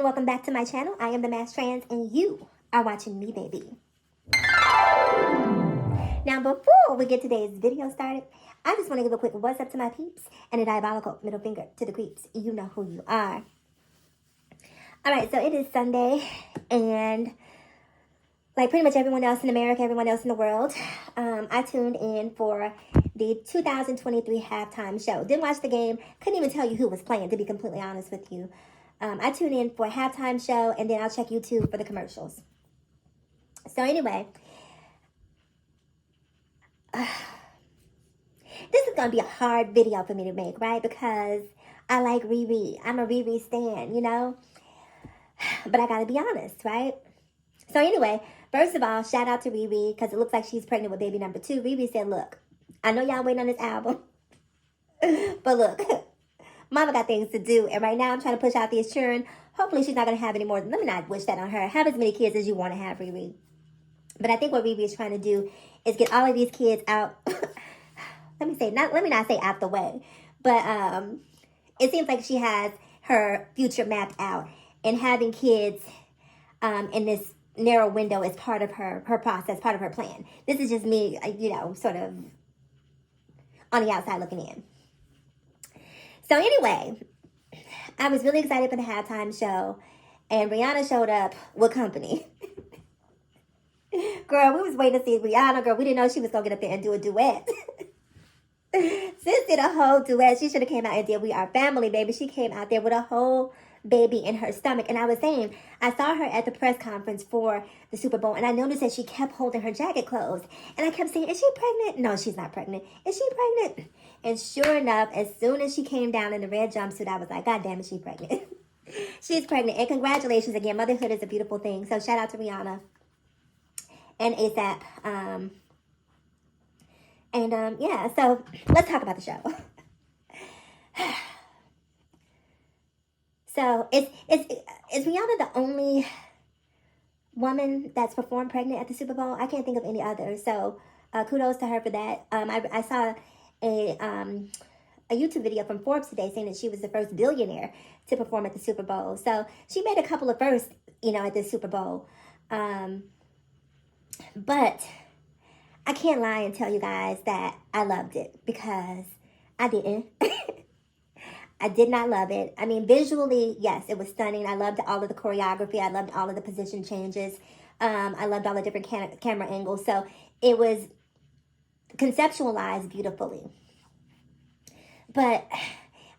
and welcome back to my channel. I am the Mass Trans and you are watching me, baby. Now, before we get today's video started, I just want to give a quick what's up to my peeps and a diabolical middle finger to the creeps. You know who you are. Alright, so it is Sunday, and like pretty much everyone else in America, everyone else in the world, I tuned in for the 2023 halftime show. Didn't watch the game, couldn't even tell you who was playing, to be completely honest with you. I tune in for a halftime show, and then I'll check YouTube for the commercials. So anyway, this is going to be a hard video for me to make, right? Because I like Riri. I'm a Riri stan, you know? But I got to be honest, right? So anyway, first of all, shout out to Riri, because it looks like she's pregnant with baby number 2. Riri said, look, I know y'all waiting on this album, but look, Mama got things to do, and right now I'm trying to push out these children. Hopefully she's not going to have any more. Let me not wish that on her. Have as many kids as you want to have, Riri. But I think what Riri is trying to do is get all of these kids out. Let me not say out the way. But it seems like she has her future mapped out. And having kids in this narrow window is part of her process, part of her plan. This is just me, you know, sort of on the outside looking in. So anyway, I was really excited for the halftime show, and Rihanna showed up with company. Girl, we was waiting to see Rihanna. Girl, we didn't know she was going to get up there and do a duet. Sis did a whole duet. She should have came out and did We Are Family, baby. She came out there with a whole baby in her stomach. And I was saying, I saw her at the press conference for the Super Bowl, and I noticed that she kept holding her jacket closed. And I kept saying, is she pregnant? No, she's not pregnant. Is she pregnant? And sure enough, as soon as she came down in the red jumpsuit, I was like, God damn it, she's pregnant. She's pregnant. And congratulations again. Motherhood is a beautiful thing. So shout out to Rihanna and ASAP. Yeah, so let's talk about the show. So is Rihanna the only woman that's performed pregnant at the Super Bowl? I can't think of any other. So kudos to her for that. I saw a YouTube video from Forbes today saying that she was the first billionaire to perform at the Super Bowl. So she made a couple of firsts, you know, at the Super Bowl. But I can't lie and tell you guys that I loved it, because I didn't. I did not love it. I mean, visually, yes, it was stunning. I loved all of the choreography. I loved all of the position changes. I loved all the different camera angles. So it was conceptualized beautifully. But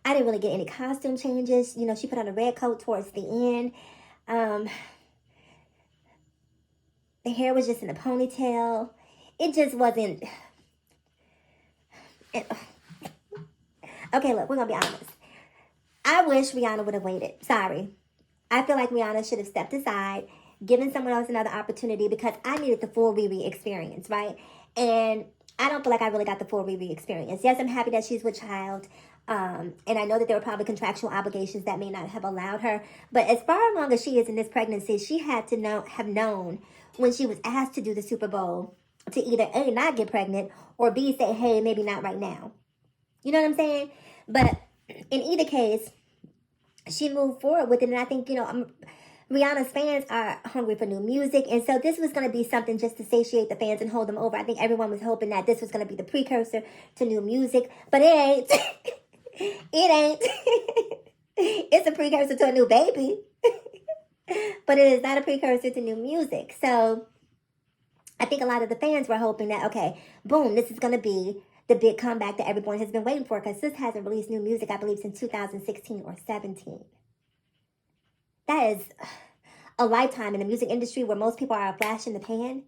I didn't really get any costume changes. You know, she put on a red coat towards the end. The hair was just in a ponytail. It just wasn't... Okay, look, we're going to be honest. I wish Rihanna would have waited. Sorry. I feel like Rihanna should have stepped aside, given someone else another opportunity, because I needed the full Riri experience, right? And I don't feel like I really got the full Riri experience. Yes, I'm happy that she's with child. And I know that there were probably contractual obligations that may not have allowed her. But as far along as she is in this pregnancy, she had to have known when she was asked to do the Super Bowl to either A, not get pregnant, or B, say, hey, maybe not right now. You know what I'm saying? But in either case, she moved forward with it. And I think, you know, Rihanna's fans are hungry for new music. And so this was going to be something just to satiate the fans and hold them over. I think everyone was hoping that this was going to be the precursor to new music. But it ain't. It ain't. It's a precursor to a new baby. But it is not a precursor to new music. So I think a lot of the fans were hoping that, okay, boom, this is going to be the big comeback that everyone has been waiting for, because sis hasn't released new music, I believe, since 2016 or 17. That is a lifetime in the music industry where most people are a flash in the pan.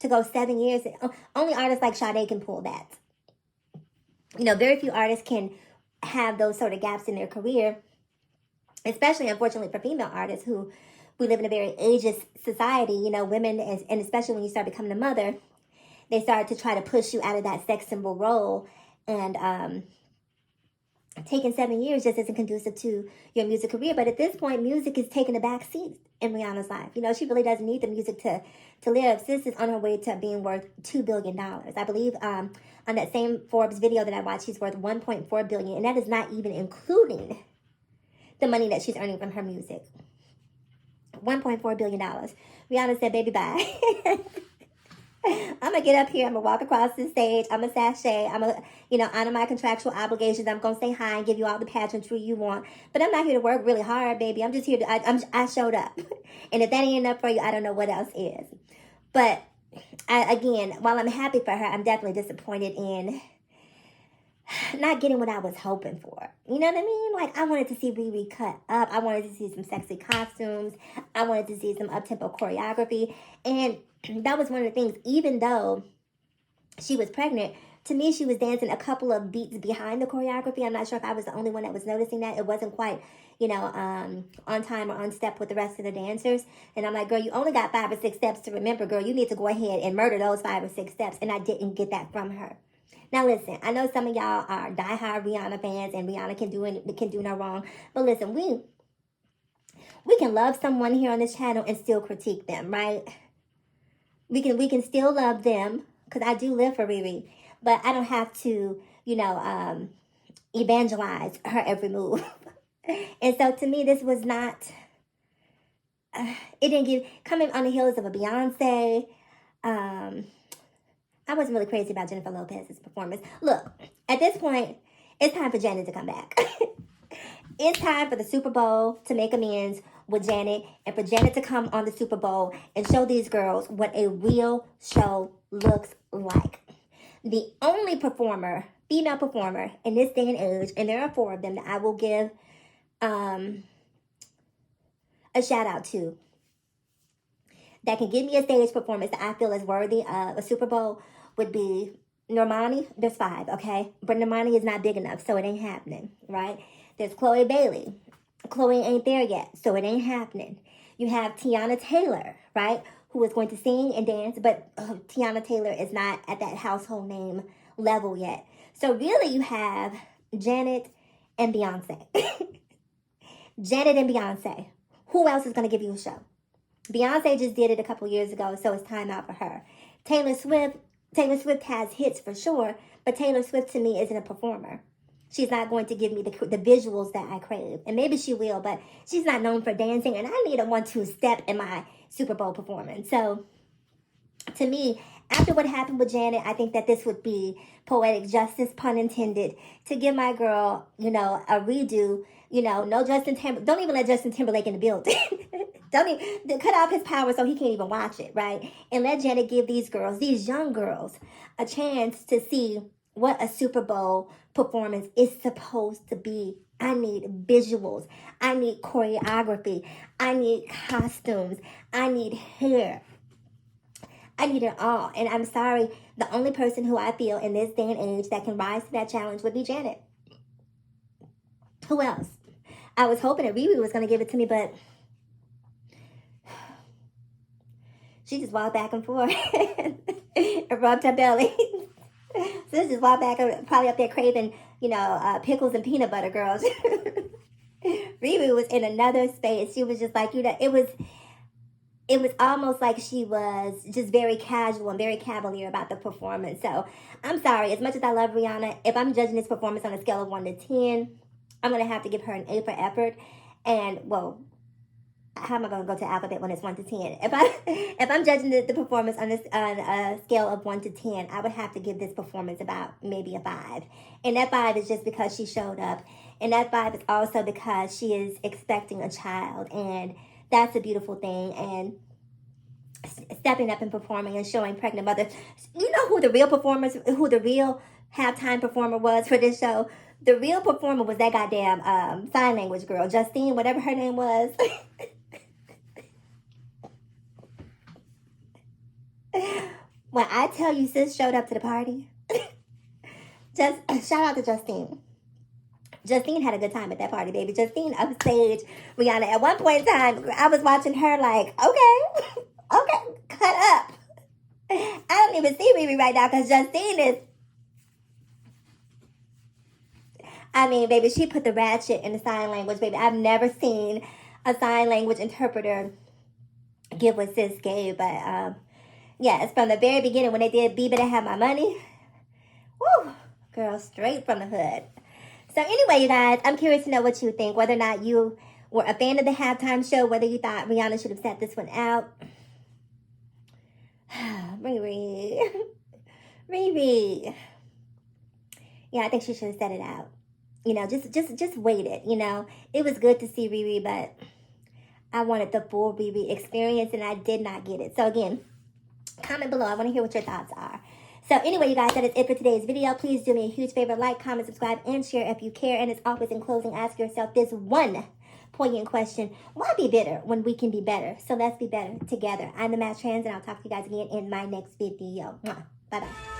To go 7 years, only artists like Sade can pull that. You know, very few artists can have those sort of gaps in their career, especially, unfortunately, for female artists who we live in a very ageist society. You know, women, and especially when you start becoming a mother, they started to try to push you out of that sex symbol role, and taking 7 years just isn't conducive to your music career. But at this point, music is taking a back seat in Rihanna's life. You know, she really doesn't need the music to live. Sis is on her way to being worth $2 billion. I believe on that same Forbes video that I watched, she's worth $1.4 billion, and that is not even including the money that she's earning from her music. $1.4 billion. Rihanna said, baby, bye. I'm gonna get up here. I'm gonna walk across the stage. I'm gonna sashay. I'm gonna, honor my contractual obligations. I'm gonna say hi and give you all the pageantry you want. But I'm not here to work really hard, baby. I'm just here to. I showed up, and if that ain't enough for you, I don't know what else is. But again, while I'm happy for her, I'm definitely disappointed in not getting what I was hoping for. You know what I mean? Like, I wanted to see Riri cut up. I wanted to see some sexy costumes. I wanted to see some up-tempo choreography. And that was one of the things, even though she was pregnant, to me, she was dancing a couple of beats behind the choreography. I'm not sure if I was the only one that was noticing that. It wasn't quite, on time or on step with the rest of the dancers. And I'm like, girl, you only got 5 or 6 steps to remember, girl. You need to go ahead and murder those 5 or 6 steps. And I didn't get that from her. Now listen, I know some of y'all are diehard Rihanna fans, and Rihanna can do no wrong. But listen, we can love someone here on this channel and still critique them, right? We can still love them, because I do live for Riri, but I don't have to, evangelize her every move. And so to me, this was not. It didn't give coming on the heels of a Beyonce. I wasn't really crazy about Jennifer Lopez's performance. Look, at this point, it's time for Janet to come back. It's time for the Super Bowl to make amends with Janet, and for Janet to come on the Super Bowl and show these girls what a real show looks like. The only female performer in this day and age, and there are 4 of them that I will give a shout out to, that can give me a stage performance that I feel is worthy of a Super Bowl, would be Normani. There's 5, okay? But Normani is not big enough, so it ain't happening, right? There's Chloe Bailey. Chloe ain't there yet, so it ain't happening. You have Tiana Taylor, right? Who is going to sing and dance, but Tiana Taylor is not at that household name level yet. So really you have Janet and Beyonce. Janet and Beyonce. Who else is going to give you a show? Beyonce just did it a couple years ago, so it's time out for her. Taylor Swift has hits for sure, but Taylor Swift to me isn't a performer. She's not going to give me the visuals that I crave. And maybe she will, but she's not known for dancing, and I need a 1-2 step in my Super Bowl performance. So to me, after what happened with Janet, I think that this would be poetic justice, pun intended, to give my girl, a redo. No Justin Timberlake. Don't even let Justin Timberlake in the building. Don't even cut off his power so he can't even watch it, right? And let Janet give these girls, these young girls, a chance to see what a Super Bowl performance is supposed to be. I need visuals. I need choreography. I need costumes. I need hair. I need it all. And I'm sorry, the only person who I feel in this day and age that can rise to that challenge would be Janet. Who else? I was hoping that Riri was going to give it to me, but she just walked back and forth and rubbed her belly. So this just walked back, probably up there craving, pickles and peanut butter, girls. Riri was in another space. She was just like, it was almost like she was just very casual and very cavalier about the performance. So I'm sorry, as much as I love Rihanna, if I'm judging this performance on a scale of 1 to 10, I'm going to have to give her an A for effort. And, well, how am I going to go to alphabet when it's 1 to 10? If I'm judging the performance on a scale of 1 to 10, I would have to give this performance about maybe a 5. And that 5 is just because she showed up. And that 5 is also because she is expecting a child. And that's a beautiful thing. And stepping up and performing and showing pregnant mothers. You know who the real halftime performer was for this show? The real performer was that goddamn sign language girl, Justine, whatever her name was. When I tell you sis showed up to the party, just shout out to Justine. Justine had a good time at that party, baby. Justine upstage Rihanna. At one point in time, I was watching her like, okay, cut up. I don't even see Riri right now because Justine is, baby, she put the ratchet in the sign language, baby. I've never seen a sign language interpreter give what sis gave, but yeah, it's from the very beginning when they did Be Better Have My Money. Woo, girl, straight from the hood. So anyway, you guys, I'm curious to know what you think. Whether or not you were a fan of the halftime show. Whether you thought Rihanna should have set this one out. Riri. Riri. Yeah, I think she should have set it out. You know, just waited. You know, it was good to see Riri, but I wanted the full Riri experience, and I did not get it. So again, comment below. I want to hear what your thoughts are. So anyway, you guys, that is it for today's video. Please do me a huge favor. Like, comment, subscribe, and share if you care. And as always, in closing, ask yourself this one poignant question. Why be bitter when we can be better? So let's be better together. I'm the Mass Trans, and I'll talk to you guys again in my next video. Bye-bye.